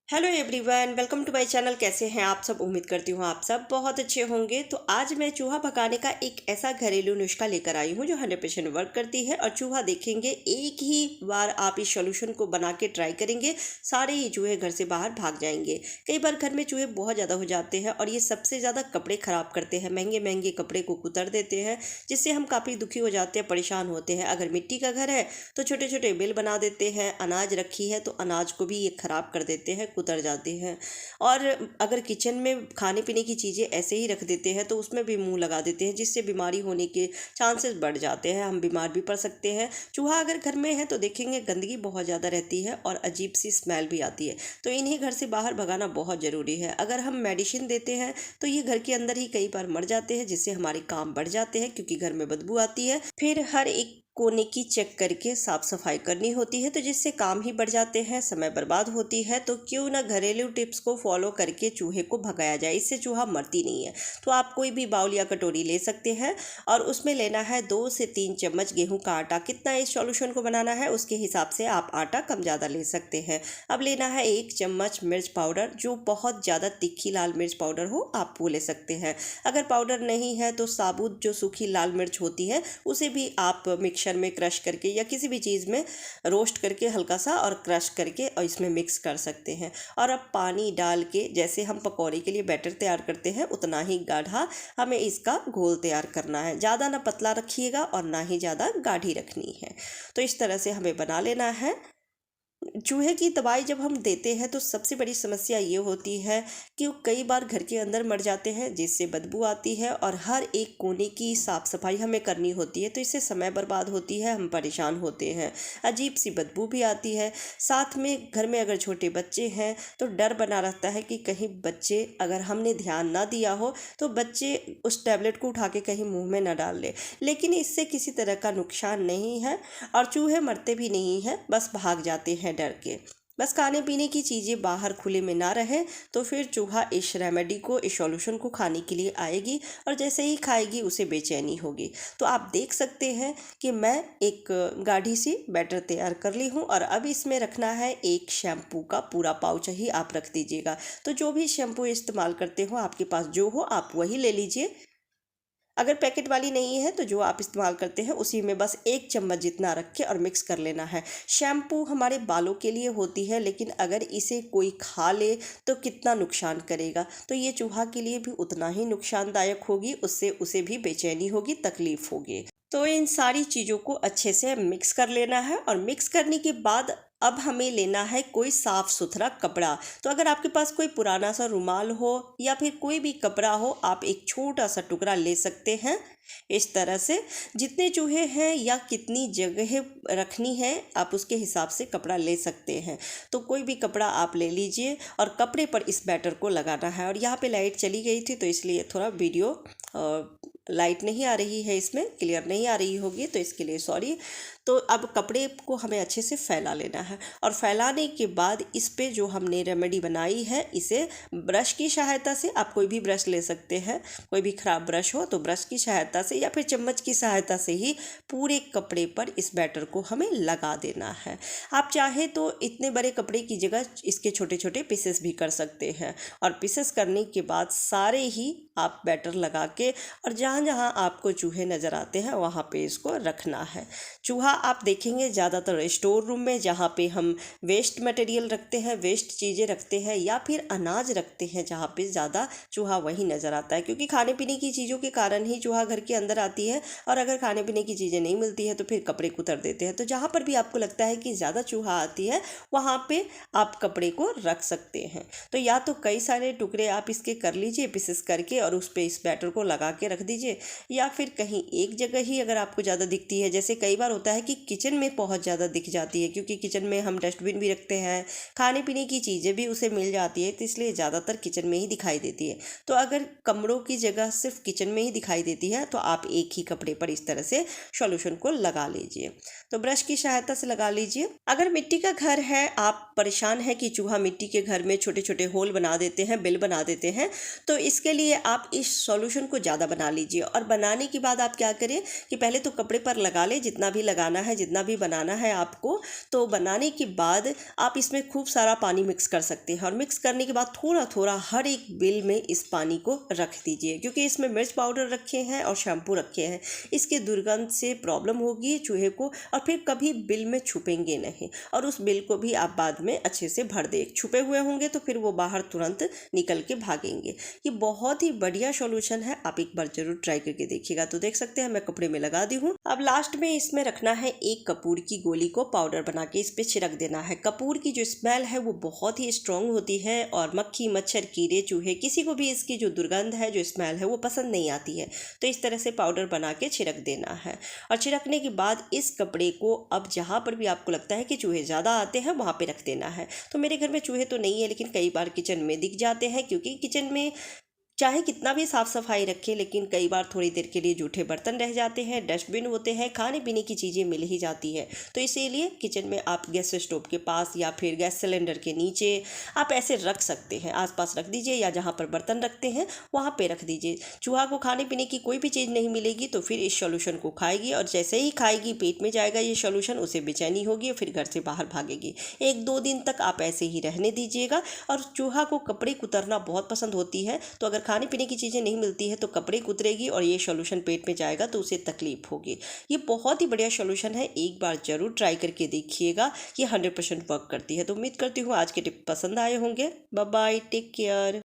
Hello everyone, welcome to my channel. कैसे हैं आप सब? उम्मीद करती हूँ आप सब बहुत अच्छे होंगे। तो आज मैं चूहा भगाने का एक ऐसा घरेलू नुस्खा लेकर आई हूँ जो 100% वर्क करती है। और चूहा देखेंगे, एक ही बार आप इस सॉल्यूशन को बना के ट्राई करेंगे, सारे ही चूहे घर से बाहर भाग जाएंगे। कई बार घर में चूहे बहुत ज़्यादा हो जाते हैं और ये सबसे ज़्यादा कपड़े ख़राब करते हैं, महंगे महंगे कपड़े को कुतर देते हैं, जिससे हम काफ़ी दुखी हो जाते हैं, परेशान होते हैं। अगर मिट्टी का घर है तो छोटे छोटे बिल बना देते हैं, अनाज रखी है तो अनाज को भी ये ख़राब कर देते हैं, कुतर जाते हैं। और अगर किचन में खाने पीने की चीज़ें ऐसे ही रख देते हैं तो उसमें भी मुंह लगा देते हैं, जिससे बीमारी होने के चांसेस बढ़ जाते हैं, हम बीमार भी पड़ सकते हैं। चूहा अगर घर में है तो देखेंगे गंदगी बहुत ज़्यादा रहती है और अजीब सी स्मेल भी आती है, तो इन्हें घर से बाहर भगाना बहुत ज़रूरी है। अगर हम मेडिसिन देते हैं तो ये घर के अंदर ही कई बार मर जाते हैं, जिससे हमारे काम बढ़ जाते हैं, क्योंकि घर में बदबू आती है। फिर हर एक कोने की चेक करके साफ सफाई करनी होती है, तो जिससे काम ही बढ़ जाते हैं, समय बर्बाद होती है। तो क्यों ना घरेलू टिप्स को फॉलो करके चूहे को भगाया जाए, इससे चूहा मरती नहीं है। तो आप कोई भी बाउल या कटोरी ले सकते हैं और उसमें लेना है 2 से 3 चम्मच गेहूं का आटा। कितना इस सॉल्यूशन को बनाना है उसके हिसाब से आप आटा कम ज़्यादा ले सकते हैं। अब लेना है 1 चम्मच मिर्च पाउडर, जो बहुत ज़्यादा तीखी लाल मिर्च पाउडर हो आप वो ले सकते हैं। अगर पाउडर नहीं है तो साबुत जो सूखी लाल मिर्च होती है उसे भी आप मिक्सर में क्रश करके या किसी भी चीज़ में रोस्ट करके हल्का सा और क्रश करके और इसमें मिक्स कर सकते हैं। और अब पानी डाल के, जैसे हम पकौड़े के लिए बैटर तैयार करते हैं उतना ही गाढ़ा हमें इसका घोल तैयार करना है। ज़्यादा ना पतला रखिएगा और ना ही ज़्यादा गाढ़ी रखनी है। तो इस तरह से हमें बना लेना है। चूहे की दवाई जब हम देते हैं तो सबसे बड़ी समस्या ये होती है कि वो कई बार घर के अंदर मर जाते हैं, जिससे बदबू आती है और हर एक कोने की साफ सफाई हमें करनी होती है, तो इससे समय बर्बाद होती है, हम परेशान होते हैं, अजीब सी बदबू भी आती है। साथ में घर में अगर छोटे बच्चे हैं तो डर बना रहता है कि कहीं बच्चे, अगर हमने ध्यान ना दिया हो तो बच्चे उस टैबलेट को उठा के कहीं मुंह में ना डाल ले। लेकिन इससे किसी तरह का नुकसान नहीं है और चूहे मरते भी नहीं हैं, बस भाग जाते हैं डर के। बस खाने पीने की चीज़ें बाहर खुले में ना रहे तो फिर चूहा इस रेमेडी को, इस सॉल्यूशन को खाने के लिए आएगी और जैसे ही खाएगी उसे बेचैनी होगी। तो आप देख सकते हैं कि मैं एक गाढ़ी सी बैटर तैयार कर ली हूँ और अब इसमें रखना है एक शैम्पू का पूरा पाउच ही आप रख दीजिएगा। तो जो भी शैम्पू इस्तेमाल करते हो, आपके पास जो हो आप वही ले लीजिए। अगर पैकेट वाली नहीं है तो जो आप इस्तेमाल करते हैं उसी में बस 1 चम्मच जितना रख के और मिक्स कर लेना है। शैम्पू हमारे बालों के लिए होती है, लेकिन अगर इसे कोई खा ले तो कितना नुकसान करेगा, तो ये चूहा के लिए भी उतना ही नुकसानदायक होगी, उससे उसे भी बेचैनी होगी, तकलीफ होगी। तो इन सारी चीज़ों को अच्छे से मिक्स कर लेना है और मिक्स करने के बाद अब हमें लेना है कोई साफ सुथरा कपड़ा। तो अगर आपके पास कोई पुराना सा रुमाल हो या फिर कोई भी कपड़ा हो, आप एक छोटा सा टुकड़ा ले सकते हैं। इस तरह से जितने चूहे हैं या कितनी जगह रखनी है आप उसके हिसाब से कपड़ा ले सकते हैं। तो कोई भी कपड़ा आप ले लीजिए और कपड़े पर इस बैटर को लगाना है। और यहाँ पे लाइट चली गई थी तो इसलिए थोड़ा वीडियो लाइट नहीं आ रही है, इसमें क्लियर नहीं आ रही होगी, तो इसके लिए सॉरी। तो अब कपड़े को हमें अच्छे से फैला लेना है और फैलाने के बाद इस पे जो हमने रेमेडी बनाई है इसे ब्रश की सहायता से, आप कोई भी ब्रश ले सकते हैं, कोई भी ख़राब ब्रश हो तो ब्रश की सहायता से या फिर चम्मच की सहायता से ही पूरे कपड़े पर इस बैटर को हमें लगा देना है। आप चाहे तो इतने बड़े कपड़े की जगह इसके छोटे छोटे पीसेस भी कर सकते हैं और पीसेस करने के बाद सारे ही आप बैटर लगा के और जहाँ जहाँ आपको चूहे नज़र आते हैं वहाँ पे इसको रखना है। चूहा आप देखेंगे ज़्यादातर स्टोर रूम में, जहाँ पे हम वेस्ट मटेरियल रखते हैं, वेस्ट चीज़ें रखते हैं या फिर अनाज रखते हैं, जहाँ पे ज़्यादा चूहा वहीं नज़र आता है, क्योंकि खाने पीने की चीज़ों के कारण ही चूहा घर के अंदर आती है। और अगर खाने पीने की चीज़ें नहीं मिलती है तो फिर कपड़े कुतर देते हैं। तो जहाँ पर भी आपको लगता है कि ज़्यादा चूहा आती है वहाँ पर आप कपड़े को रख सकते हैं। तो या तो कई सारे टुकड़े आप इसके कर लीजिए पीसेस करके और उस पर इस बैटर को लगा के रख दीजिए, या फिर कहीं एक जगह ही अगर आपको ज़्यादा दिखती है, जैसे कई बार होता है कि किचन में बहुत ज़्यादा दिख जाती है, क्योंकि किचन में हम डस्टबिन भी रखते हैं, खाने पीने की चीज़ें भी उसे मिल जाती है, तो इसलिए ज़्यादातर किचन में ही दिखाई देती है। तो अगर कमरों की जगह सिर्फ किचन में ही दिखाई देती है तो आप एक ही कपड़े पर इस तरह से सॉल्यूशन को लगा लीजिए। तो ब्रश की सहायता से लगा लीजिए। अगर मिट्टी का घर है, आप परेशान है कि चूहा मिट्टी के घर में छोटे छोटे होल बना देते हैं, बिल बना देते हैं, तो इसके लिए आप इस सॉल्यूशन को ज़्यादा बना लीजिए। और बनाने के बाद आप क्या करें कि पहले तो कपड़े पर लगा लें जितना भी लगाना बनाना है, जितना भी बनाना है आपको, तो बनाने के बाद आप इसमें खूब सारा पानी मिक्स कर सकते हैं। और मिक्स करने के बाद थोड़ा थोड़ा हर एक बिल में इस पानी को रख दीजिए, क्योंकि इसमें मिर्च पाउडर रखे हैं और शैम्पू रखे हैं। इसके दुर्गंध से प्रॉब्लम होगी चूहे को, और फिर कभी बिल में छुपेंगे नहीं। और उस बिल को भी आप बाद में अच्छे से भर दें। छुपे हुए होंगे तो फिर वो बाहर तुरंत निकल के भागेंगे। ये बहुत ही बढ़िया सॉल्यूशन है, आप एक बार जरूर ट्राई करके देखिएगा। तो देख सकते हैं मैं कपड़े में लगा दी हूँ। अब लास्ट में इसमें रखना है एक कपूर की गोली को पाउडर बना के इस पे छिड़क देना है। कपूर की जो स्मेल है वो बहुत ही स्ट्रांग होती है, और मक्खी, मच्छर, कीड़े, चूहे, किसी को भी इसकी जो दुर्गंध है, जो स्मेल है, वो पसंद नहीं आती है। तो इस तरह से पाउडर बना के छिड़क देना है। और छिड़कने के बाद इस कपड़े को अब जहाँ पर भी आपको लगता है कि चूहे ज़्यादा आते हैं वहाँ पे रख देना है। तो मेरे घर में चूहे तो नहीं है, लेकिन कई बार किचन में दिख जाते हैं, क्योंकि किचन में चाहे कितना भी साफ सफाई रखें, लेकिन कई बार थोड़ी देर के लिए जूठे बर्तन रह जाते हैं, डस्टबिन होते हैं, खाने पीने की चीज़ें मिल ही जाती है। तो इसीलिए किचन में आप गैस स्टोव के पास या फिर गैस सिलेंडर के नीचे आप ऐसे रख सकते हैं। आसपास रख दीजिए, या जहाँ पर बर्तन रखते हैं वहाँ पे रख दीजिए। चूहा को खाने पीने की कोई भी चीज़ नहीं मिलेगी तो फिर इस सॉल्यूशन को खाएगी, और जैसे ही खाएगी पेट में जाएगा ये सॉल्यूशन, उसे बेचैनी होगी और फिर घर से बाहर भागेगी। 1-2 दिन तक आप ऐसे ही रहने दीजिएगा। और चूहा को कपड़े कुतरना बहुत पसंद होती है, तो अगर खाने पीने की चीज़ें नहीं मिलती है तो कपड़े कुतरेगी और ये सॉल्यूशन पेट में जाएगा तो उसे तकलीफ होगी। ये बहुत ही बढ़िया सॉल्यूशन है, एक बार जरूर ट्राई करके देखिएगा। ये 100% वर्क करती है। तो उम्मीद करती हूँ आज के टिप पसंद आए होंगे। Bye bye, take care.